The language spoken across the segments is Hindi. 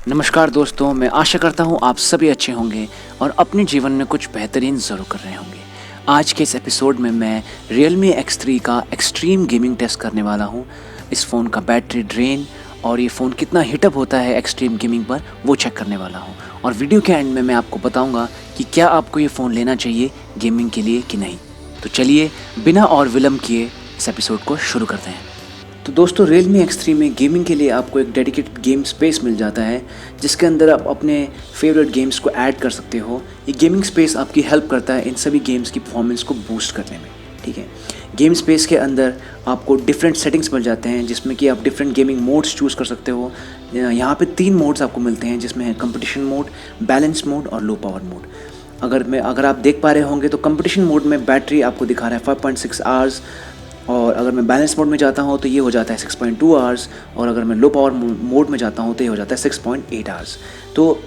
नमस्कार दोस्तों, मैं आशा करता हूँ आप सभी अच्छे होंगे और अपने जीवन में कुछ बेहतरीन ज़रूर कर रहे होंगे। आज के इस एपिसोड में मैं Realme X3 का एक्सट्रीम गेमिंग टेस्ट करने वाला हूँ। इस फ़ोन का बैटरी ड्रेन और ये फ़ोन कितना हीटअप होता है एक्सट्रीम गेमिंग पर, वो चेक करने वाला हूँ। और वीडियो के एंड में मैं आपको बताऊँगा कि क्या आपको ये फ़ोन लेना चाहिए गेमिंग के लिए कि नहीं। तो चलिए बिना और विलम्ब किए इस एपिसोड को शुरू करते हैं। तो दोस्तों, Realme X3 में गेमिंग के लिए आपको एक डेडिकेटेड गेम स्पेस मिल जाता है, जिसके अंदर आप अपने फेवरेट गेम्स को ऐड कर सकते हो। ये गेमिंग स्पेस आपकी हेल्प करता है इन सभी गेम्स की परफॉर्मेंस को बूस्ट करने में। ठीक है, गेम स्पेस के अंदर आपको डिफरेंट सेटिंग्स मिल जाते हैं, जिसमें कि आप डिफरेंट गेमिंग मोड्स चूज़ कर सकते हो। यहाँ पे 3 मोड्स आपको मिलते हैं, जिसमें है कंपटीशन मोड, बैलेंस मोड और लो पावर मोड। अगर आप देख पा रहे होंगे तो कंपटीशन मोड में बैटरी आपको दिखा रहा है 5.6 आवर्स, और अगर मैं बैलेंस मोड में जाता हूँ तो ये हो जाता है 6.2 आवर्स, और अगर मैं लो पावर मोड में जाता हूँ तो ये हो जाता है 6.8 आवर्स। तो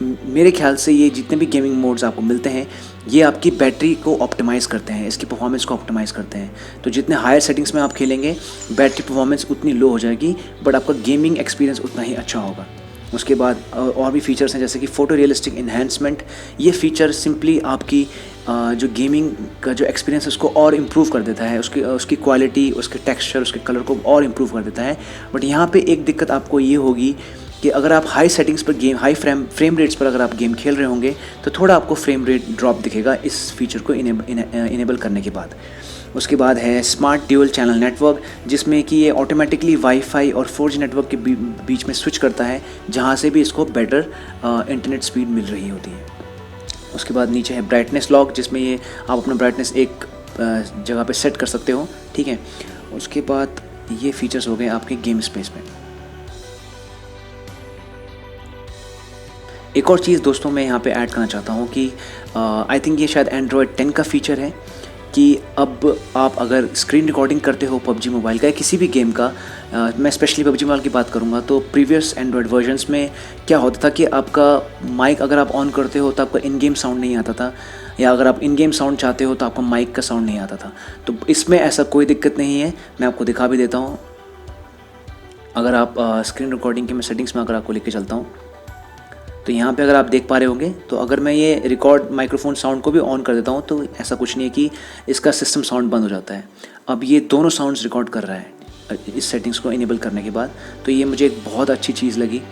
मेरे ख्याल से ये जितने भी गेमिंग मोड्स आपको मिलते हैं, ये आपकी बैटरी को ऑप्टिमाइज़ करते हैं, इसकी परफॉर्मेंस को ऑप्टिमाइज़ करते हैं। तो जितने हायर सेटिंग्स में आप खेलेंगे, बैटरी परफॉर्मेंस उतनी लो हो जाएगी, बट आपका गेमिंग एक्सपीरियंस उतना ही अच्छा होगा। उसके बाद और भी फीचर्स हैं, जैसे कि फ़ोटो रियलिस्टिक इन्हेंसमेंट। ये फ़ीचर सिंपली आपकी जो गेमिंग का जो एक्सपीरियंस है उसको और इम्प्रूव कर देता है, उसकी क्वालिटी, उसके टेक्सचर, उसके कलर को और इम्प्रूव कर देता है। बट यहाँ पे एक दिक्कत आपको ये होगी कि अगर आप हाई सेटिंग्स पर हाई फ्रेम रेट्स पर अगर आप गेम खेल रहे होंगे तो थोड़ा आपको फ्रेम रेट ड्रॉप दिखेगा इस फीचर को इनेबल करने के बाद। उसके बाद है स्मार्ट ड्यूल चैनल नेटवर्क, जिसमें कि ये ऑटोमेटिकली वाईफाई और 4G नेटवर्क के बीच में स्विच करता है, जहाँ से भी इसको बेटर इंटरनेट स्पीड मिल रही होती है। उसके बाद नीचे है ब्राइटनेस लॉक, जिसमें ये आप अपना ब्राइटनेस एक जगह पे सेट कर सकते हो। ठीक है, उसके बाद ये फीचर्स हो गए आपके गेम स्पेस में। एक और चीज़ दोस्तों मैं यहाँ पे ऐड करना चाहता हूँ कि आई थिंक ये शायद एंड्रॉयड 10 का फीचर है कि अब आप अगर स्क्रीन रिकॉर्डिंग करते हो PUBG मोबाइल का या किसी भी गेम का, मैं स्पेशली PUBG मोबाइल की बात करूँगा, तो प्रीवियस एंड्रॉयड वर्जन्स में क्या होता था कि आपका माइक अगर आप ऑन करते हो तो आपका इन गेम साउंड नहीं आता था, या अगर आप इन गेम साउंड चाहते हो तो आपका माइक का साउंड नहीं आता था। तो इसमें ऐसा कोई दिक्कत नहीं है, मैं आपको दिखा भी देता हूँ। अगर आप स्क्रीन रिकॉर्डिंग के मैं सेटिंग्स में अगर आपको लेके चलता हूँ तो यहाँ पे अगर आप देख पा रहे होंगे, तो अगर मैं ये रिकॉर्ड माइक्रोफोन साउंड को भी ऑन कर देता हूँ तो ऐसा कुछ नहीं है कि इसका सिस्टम साउंड बंद हो जाता है। अब ये दोनों साउंड्स रिकॉर्ड कर रहा है इस सेटिंग्स को इनेबल करने के बाद। तो ये मुझे एक बहुत अच्छी चीज़ लगी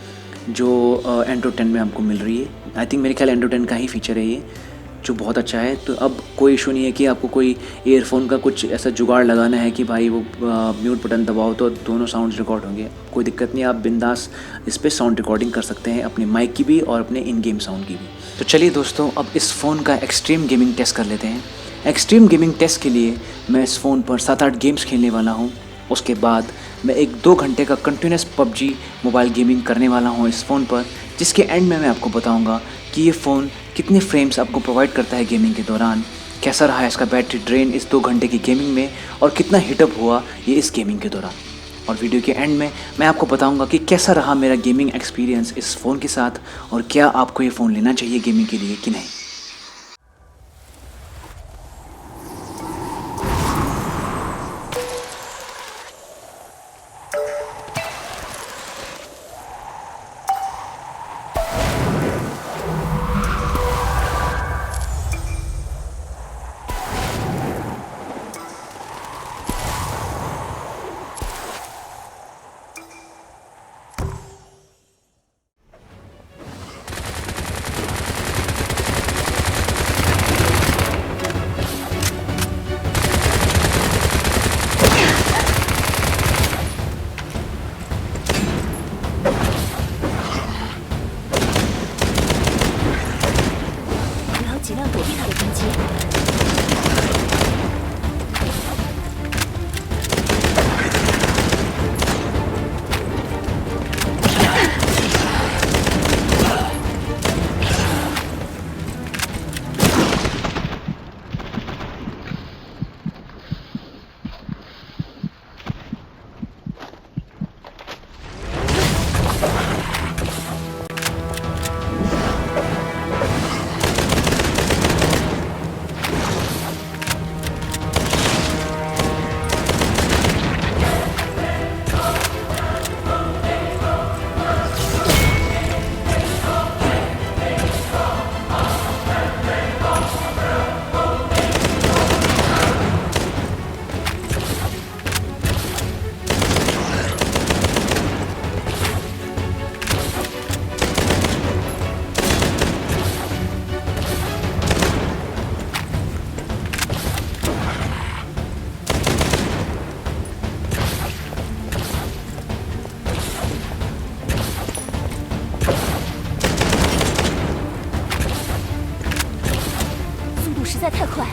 जो एंड्रॉयड 10 में हमको मिल रही है। आई थिंक मेरे ख्याल एंड्रॉयड 10 का ही फीचर है ये, जो बहुत अच्छा है। तो अब कोई इशू नहीं है कि आपको कोई ईयरफोन का कुछ ऐसा जुगाड़ लगाना है कि भाई वो म्यूट बटन दबाओ तो दोनों साउंड्स रिकॉर्ड होंगे। कोई दिक्कत नहीं, आप बिंदास इस पर साउंड रिकॉर्डिंग कर सकते हैं, अपने माइक की भी और अपने इन गेम साउंड की भी। तो चलिए दोस्तों, अब इस फ़ोन का एक्सट्रीम गेमिंग टेस्ट कर लेते हैं। एक्सट्रीम गेमिंग टेस्ट के लिए मैं इस फ़ोन पर 7-8 गेम्स खेलने वाला हूँ। उसके बाद मैं 1-2 घंटे का कंटिन्यूस PUBG मोबाइल गेमिंग करने वाला हूँ इस फ़ोन पर, जिसके एंड में मैं आपको बताऊँगा कि ये फ़ोन कितने फ्रेम्स आपको प्रोवाइड करता है गेमिंग के दौरान, कैसा रहा है इसका बैटरी ड्रेन इस 2 घंटे की गेमिंग में, और कितना हीटअप हुआ ये इस गेमिंग के दौरान। और वीडियो के एंड में मैं आपको बताऊंगा कि कैसा रहा मेरा गेमिंग एक्सपीरियंस इस फ़ोन के साथ, और क्या आपको ये फ़ोन लेना चाहिए गेमिंग के लिए कि नहीं। 太快。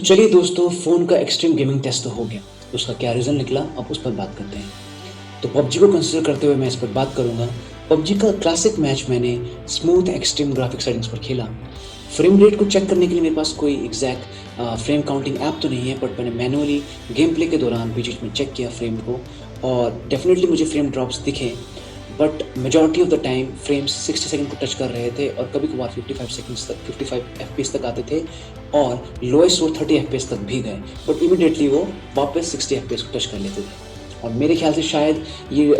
चलिए दोस्तों, फ़ोन का एक्सट्रीम गेमिंग टेस्ट तो हो गया। उसका क्या रिज़ल्ट निकला, अब उस पर बात करते हैं। तो पबजी को कंसिडर करते हुए मैं इस पर बात करूँगा। पबजी का क्लासिक मैच मैंने स्मूथ एक्सट्रीम ग्राफिक सेटिंग्स पर खेला। फ्रेम रेट को चेक करने के लिए मेरे पास कोई एग्जैक्ट फ्रेम काउंटिंग ऐप तो नहीं है, बट मैंने मैनुअली गेम प्ले के दौरान बीच-बीच में चेक किया फ्रेम को, और डेफ़िनेटली मुझे फ्रेम ड्रॉप्स दिखे। But majority of the time frames 60 second को टच कर रहे थे, और कभी-कभार 55 एफपीएस तक आते थे, और लोएस्ट वो 30 एफपीएस तक भी गए। बट इमीडिएटली वो वापस 60 एफपीएस को टच कर लेते थे। और मेरे ख्याल से शायद ये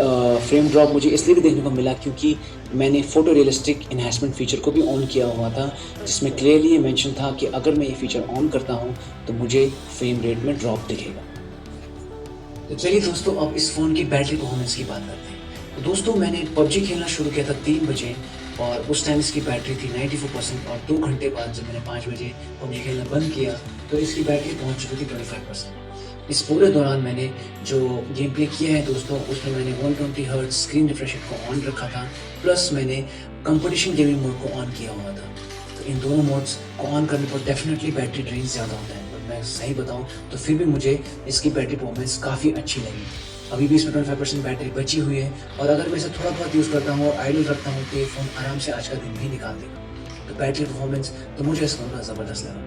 फ्रेम ड्रॉप मुझे इसलिए भी देखने को मिला क्योंकि मैंने फ़ोटो रियलिस्टिक एनहांसमेंट फ़ीचर को भी ऑन किया हुआ था, जिसमें क्लियरली ये मेंशन था कि अगर मैं ये फ़ीचर ऑन करता हूँ तो मुझे फ्रेम रेट में ड्रॉप दिखेगा। तो चलिए दोस्तों, अब इस फ़ोन की बैटरी परफॉर्मेंस की बात करते हैं। तो दोस्तों, मैंने पबजी खेलना शुरू किया था 3 बजे, और उस टाइम इसकी बैटरी थी 94%, और 2 घंटे बाद जब मैंने 5 बजे पबजी खेलना बंद किया तो इसकी बैटरी पहुंच चुकी थी 25%। इस पूरे दौरान मैंने जो गेम प्ले किया है दोस्तों, उसमें मैंने 120 हर्ट्ज स्क्रीन रिफ्रेश रेट को ऑन रखा था, प्लस मैंने कंपटीशन गेमिंग मोड को ऑन किया हुआ था। तो इन दोनों मोड्स को ऑन करने पर डेफिनेटली बैटरी ड्रेन ज़्यादा होता है, बट मैं सही बताऊँ तो फिर भी मुझे इसकी बैटरी परफॉर्मेंस काफ़ी अच्छी लगी। अभी भी इसमें 25% बैटरी बची हुई है, और अगर मैं इसे थोड़ा बहुत यूज़ करता हूँ और आइडल रखता हूँ तो ये फ़ोन आराम से आज का दिन भी निकाल देगा। तो बैटरी परफॉर्मेंस तो मुझे इस फ़ोन का ज़बरदस्त लगा।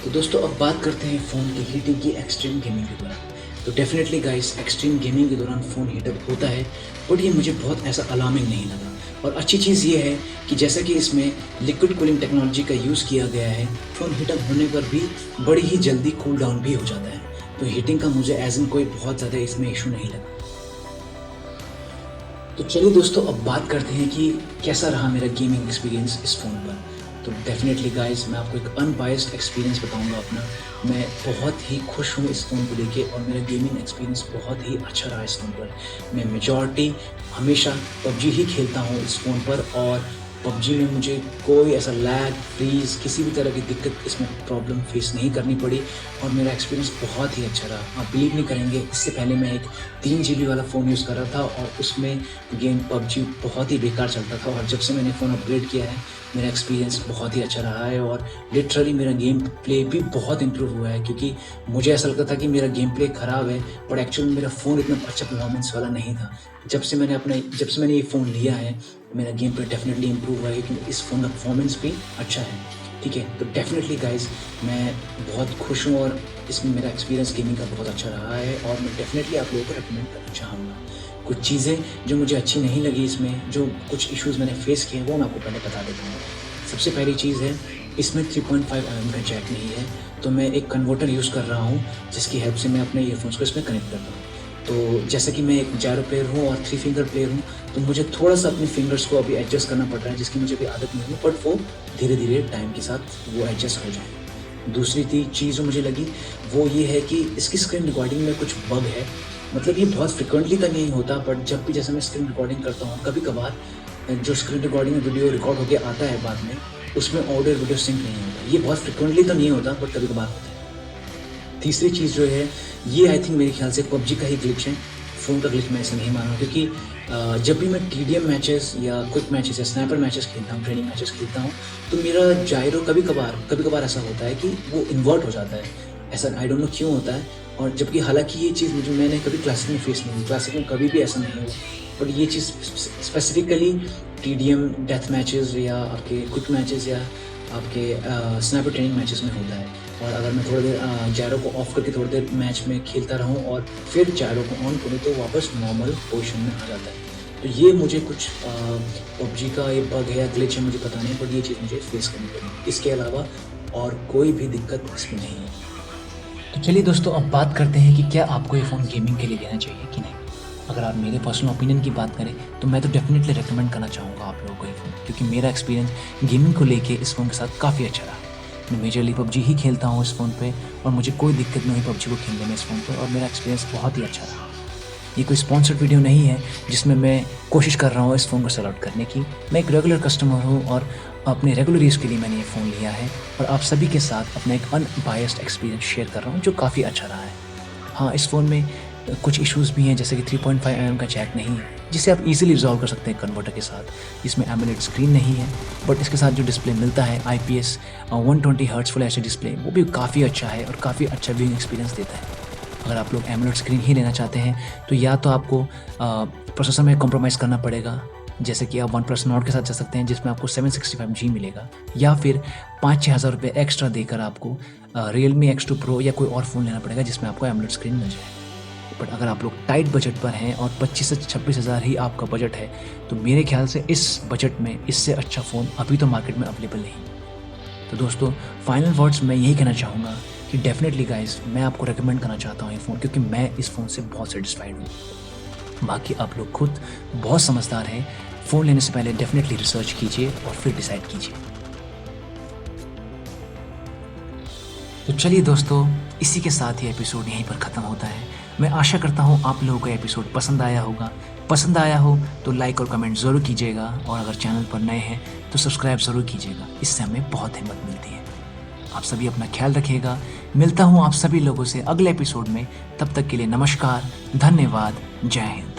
तो दोस्तों, अब बात करते हैं फ़ोन की हीटिंग की एक्सट्रीम गेमिंग के दौरान। तो डेफिनेटली गाइस, एक्सट्रीम गेमिंग के दौरान फ़ोन हीटअप होता है, बट ये मुझे बहुत ऐसा अलार्मिंग नहीं लगा। और अच्छी चीज़ ये है कि जैसा कि इसमें लिक्विड कूलिंग टेक्नोलॉजी का यूज़ किया गया है, फ़ोन हीटअप होने पर भी बड़ी ही जल्दी कूल डाउन भी हो जाता है। तो हीटिंग का मुझे एज़ इन कोई बहुत ज़्यादा इसमें इशू नहीं लगा। तो चलिए दोस्तों, अब बात करते हैं कि कैसा रहा मेरा गेमिंग एक्सपीरियंस इस फ़ोन पर। तो डेफिनेटली गाइस, मैं आपको एक अनबायस्ड एक्सपीरियंस बताऊंगा अपना। मैं बहुत ही खुश हूँ इस फ़ोन को लेके, और मेरा गेमिंग एक्सपीरियंस बहुत ही अच्छा रहा इस फ़ोन पर। मैं मेजॉरिटी हमेशा पबजी ही खेलता हूँ इस फ़ोन पर, और पबजी में मुझे कोई ऐसा लैग, फ्रीज़, किसी भी तरह की दिक्कत, इसमें प्रॉब्लम फेस नहीं करनी पड़ी, और मेरा एक्सपीरियंस बहुत ही अच्छा रहा। आप बिलीव नहीं करेंगे, इससे पहले मैं एक 3 जीबी वाला फ़ोन यूज़ कर रहा था, और उसमें गेम पबजी बहुत ही बेकार चलता था, और जब से मैंने फ़ोन अपग्रेड किया है, मेरा एक्सपीरियंस बहुत ही अच्छा रहा है, और लिटरली मेरा गेम प्ले भी बहुत इम्प्रूव हुआ है। क्योंकि मुझे ऐसा लगता था कि मेरा गेम प्ले ख़राब है, बट एक्चुअली मेरा फ़ोन इतना अच्छा परफॉर्मेंस वाला नहीं था। जब से मैंने ये फ़ोन लिया है, मेरा गेम प्ले डेफिनेटली इम्प्रूव हुआ है, क्योंकि इस फ़ोन का परफॉर्मेंस भी अच्छा है। ठीक है, तो डेफिनेटली गाइस, मैं बहुत खुश हूँ, और इसमें मेरा एक्सपीरियंस गेमिंग का बहुत अच्छा रहा है, और मैं डेफिनेटली आप लोगों को रेकमेंड करना चाहूँगा। कुछ चीज़ें जो मुझे अच्छी नहीं लगी इसमें, जो कुछ इश्यूज़ मैंने फेस किए, वो मैं आपको पहले बता देता हूँ। सबसे पहली चीज़ है, इसमें 3.5 mm का जैक नहीं है, तो मैं एक कन्वर्टर यूज़ कर रहा हूँ, जिसकी हेल्प से मैं अपने ईयरफोन्स को इसमें कनेक्ट करता हूँ। तो जैसे कि मैं एक जायरो प्लेयर हूँ और 3 फिंगर प्लेयर हूँ, तो मुझे थोड़ा-सा अपने फिंगर्स को अभी एडजस्ट करना पड़ रहा है, जिसकी मुझे अभी आदत नहीं है, बट वो धीरे-धीरे टाइम के साथ वो एडजस्ट हो जाए। दूसरी चीज़ जो मुझे लगी, वो ये है कि इसकी स्क्रीन रिकॉर्डिंग में कुछ बग है। मतलब ये बहुत फ्रीक्वेंटली तो नहीं होता, बट जब भी जैसे मैं स्क्रीन रिकॉर्डिंग करता हूँ, कभी-कभार जो स्क्रीन रिकॉर्डिंग में वीडियो रिकॉर्ड होके आता है बाद में, उसमें ऑडियो और वीडियो सिंक नहीं होता। ये बहुत फ्रीक्वेंटली तो नहीं होता, बट कभी-कभार होता है। तीसरी चीज़ जो है, ये आई थिंक मेरे ख्याल से पबजी का ही ग्लिच है, फ़ोन का ग्लिच मैं ऐसा नहीं मानूँ, क्योंकि जब भी मैं टीडीएम मैचेस या क्विक मैचेस या स्नाइपर मैचेस खेलता हूँ, ट्रेनिंग मैचेस खेलता हूँ, तो मेरा जायरो कभी-कभार ऐसा होता है कि वो इन्वर्ट हो जाता है। ऐसा आई डोंट नो क्यों होता है, और जबकि हालाँकि ये चीज़ मैंने कभी क्लासिक में फेस नहीं की, क्लासिक में कभी भी ऐसा नहीं हुआ, बट ये चीज़ स्पेसिफिकली टीडीएम डेथ मैचेस या आपके क्विक मैचेस या आपके स्नाइपर ट्रेनिंग मैचेस में होता है। और अगर मैं थोड़ी देर जायरो को ऑफ करके थोड़ी देर मैच में खेलता रहूँ और फिर जायरो को ऑन करूँ, तो वापस नॉर्मल पोजीशन में आ जाता है। तो ये मुझे कुछ पबजी का ये बग है या ग्लिच है, मुझे पता नहीं, बट ये चीज़ मुझे फेस करनी पड़ी। इसके अलावा और कोई भी दिक्कत इसमें नहीं है। तो चलिए दोस्तों, अब बात करते हैं कि क्या आपको ये फ़ोन गेमिंग के लिए लेना चाहिए कि नहीं। अगर आप मेरे पर्सनल ओपिनियन की बात करें, तो मैं तो डेफिनेटली रेकमेंड करना चाहूँगा आप लोगों को ये फ़ोन, क्योंकि मेरा एक्सपीरियंस गेमिंग को लेके इस फ़ोन के साथ काफ़ी अच्छा रहा। मैं मेजरली पबजी ही खेलता हूँ इस फ़ोन पे, और मुझे कोई दिक्कत नहीं हुई पबजी को खेलने में इस फ़ोन पर, और मेरा एक्सपीरियंस बहुत ही अच्छा रहा। ये कोई स्पॉन्सर्ड वीडियो नहीं है जिसमें मैं कोशिश कर रहा हूँ इस फ़ोन को सेल आउट करने की। मैं एक रेगुलर कस्टमर हूँ, और अपने रेगुलर यूज़ के लिए मैंने ये फ़ोन लिया है, और आप सभी के साथ अपना एक अनबायस्ड एक्सपीरियंस शेयर कर रहा हूँ, जो काफ़ी अच्छा रहा है। हाँ, इस फ़ोन में कुछ इश्यूज़ भी हैं, जैसे कि 3.5 mm का जैक नहीं है, जिसे आप इजीली रिजॉल्व कर सकते हैं कन्वर्टर के साथ। इसमें एमोलेड स्क्रीन नहीं है, बट इसके साथ जो डिस्प्ले मिलता है IPS 120 hertz full HD display, वो भी काफ़ी अच्छा है और काफ़ी अच्छा व्यूइंग एक्सपीरियंस देता है। अगर आप लोग एमोलेड स्क्रीन ही लेना चाहते हैं तो या तो आपको प्रोसेसर में कॉम्प्रोमाइज़ करना पड़ेगा, जैसे कि आप OnePlus Nord के साथ जा सकते हैं जिसमें आपको 765G मिलेगा, या फिर 5-6 हज़ार रुपये एक्स्ट्रा देकर आपको Realme X2 Pro या कोई और फ़ोन लेना पड़ेगा जिसमें आपको एमोलेड स्क्रीन मिल जाए। बट अगर आप लोग टाइट बजट पर हैं और 25 से 26 हज़ार ही आपका बजट है, तो मेरे ख्याल से इस बजट में इससे अच्छा फ़ोन अभी तो मार्केट में अवेलेबल नहीं। तो दोस्तों, फाइनल वर्ड्स मैं यही कहना चाहूँगा कि डेफिनेटली गाइस, मैं आपको रेकमेंड करना चाहता हूँ ये फ़ोन, क्योंकि मैं इस फ़ोन से बहुत सेटिस्फाइड हूँ। बाकी आप लोग खुद बहुत समझदार हैं, फ़ोन लेने से पहले डेफिनेटली रिसर्च कीजिए और फिर डिसाइड कीजिए। तो चलिए दोस्तों, इसी के साथ ही एपिसोड यहीं पर ख़त्म होता है। मैं आशा करता हूँ आप लोगों को एपिसोड पसंद आया होगा। पसंद आया हो तो लाइक और कमेंट ज़रूर कीजिएगा, और अगर चैनल पर नए हैं तो सब्सक्राइब ज़रूर कीजिएगा, इससे हमें बहुत हिम्मत मिलती है। आप सभी अपना ख्याल रखिएगा। मिलता हूँ आप सभी लोगों से अगले एपिसोड में। तब तक के लिए नमस्कार, धन्यवाद, जय हिंद।